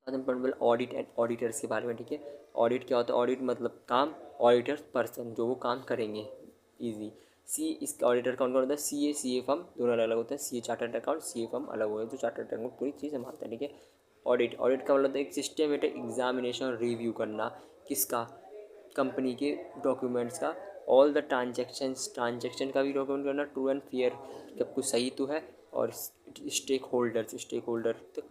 Audit and auditors के बारे में, ठीक है। ऑडिट क्या होता है? ऑडिट मतलब काम, ऑडिटर्स पर्सन जो वो काम करेंगे, इजी। सी, इसका ऑडिटर कौन कौन होता है? सी ए फर्म दोनों अलग अलग होते हैं। सी ए चार्टर्ड अकाउंट, सी ए फर्म अलग होता है, जो चार्टर्ड अकाउंट पूरी चीज़ संभालते हैं, ठीक है। ऑडिट, ऑडिट का मतलब होता है एक सिस्टमेटिक एग्जामिनेशन, रिव्यू करना, किसका? कंपनी के डॉक्यूमेंट्स का, ऑल द ट्रांजेक्शन का भी डॉक्यूमेंट करना, ट्रू एंड फेयर, जब कुछ सही तो है, और स्टेक होल्डर तक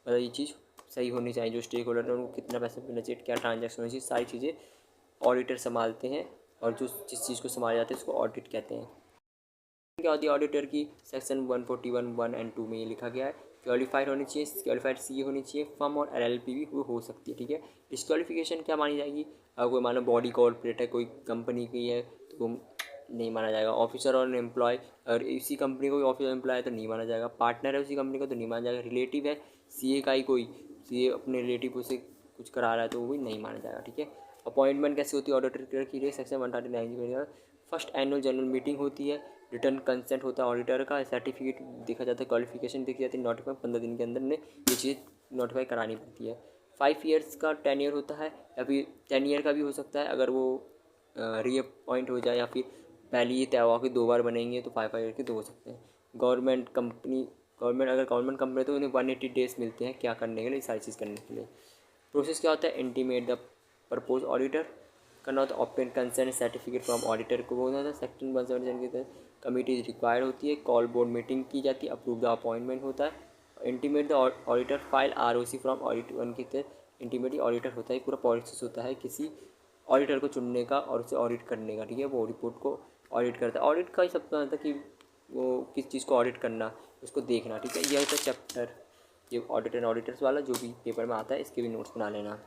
मतलब ये चीज़ सही होनी चाहिए, जो स्टेक होल्डर है उनको कितना पैसा मिलना चाहिए, क्या ट्रांजेक्शन होनी चाहिए, सारी चीज़ें ऑडिटर संभालते हैं। और जो जिस चीज़ को संभाला जाता है उसको ऑडिट कहते हैं। क्या होती है ऑडिटर की? सेक्शन 141(1) एंड 2 में ये लिखा गया है। क्वालिफाइड होनी चाहिए, क्वालिफाइड सी होनी चाहिए, फर्म और LLP भी हो सकती है, ठीक है। डिस्क्वालिफिकेशन क्या मानी जाएगी? अगर कोई मान लो बॉडी कॉर्पोरेट है, कोई कंपनी की है, तो वो नहीं माना जाएगा। ऑफिसर और एम्प्लॉय, अगर इसी कंपनी को ऑफिसर एम्प्लॉय है तो नहीं माना जाएगा। पार्टनर है उसी कंपनी का तो नहीं माना जाएगा। रिलेटिव है CA का ही, कोई CA अपने रिलेटिव से कुछ करा रहा है तो वो भी नहीं माना जाएगा, ठीक है। अपॉइंटमेंट कैसे होती है ऑडिटर की? Section 139 first annual general meeting होती है, रिटर्न कंसेंट होता है ऑडिटर का, सर्टिफिकेट देखा जाता है, क्वालिफिकेशन देखी जाती है, नोटिफाई 15 दिन के अंदर ने ये चीज़ नोटिफाई करानी पड़ती है। 5 ईयर्स का टेन्योर होता है, या फिर 10 ईयर का भी हो सकता है अगर वो रीअपॉइंट हो जाए, या फिर पहले ही तय हुआ कि 2 बार बनेंगे तो 5 ईयर के 2 हो सकते हैं। गवर्नमेंट कंपनी तो उन्हें 180 डेज मिलते हैं क्या करने के लिए? सारी चीज़ करने के लिए। प्रोसेस क्या होता है? इंटीमेट द प्रपोज ऑडिटर करना होता है, obtain consent certificate from auditor को बोलना होता है। सेक्शन 177 के तहत कमिटी रिक्वायर्ड होती है, कॉल बोर्ड मीटिंग की जाती है, अप्रूव द अपॉइंटमेंट होता है, intimate the auditor file ROC from audit 1 के तहत इंटीमेट ऑडिटर होता है। पूरा प्रोसेस होता है किसी ऑडिटर को चुनने का और उसे ऑडिट करने का, ठीक है। वो रिपोर्ट को ऑडिट करता है। ऑडिट का ही सब होता है कि वो किस चीज़ को ऑडिट करना, उसको देखना, ठीक है। यह होता है चैप्टर, ये ऑडिटर एंड ऑडिटर्स वाला जो भी पेपर में आता है, इसके भी नोट्स बना लेना।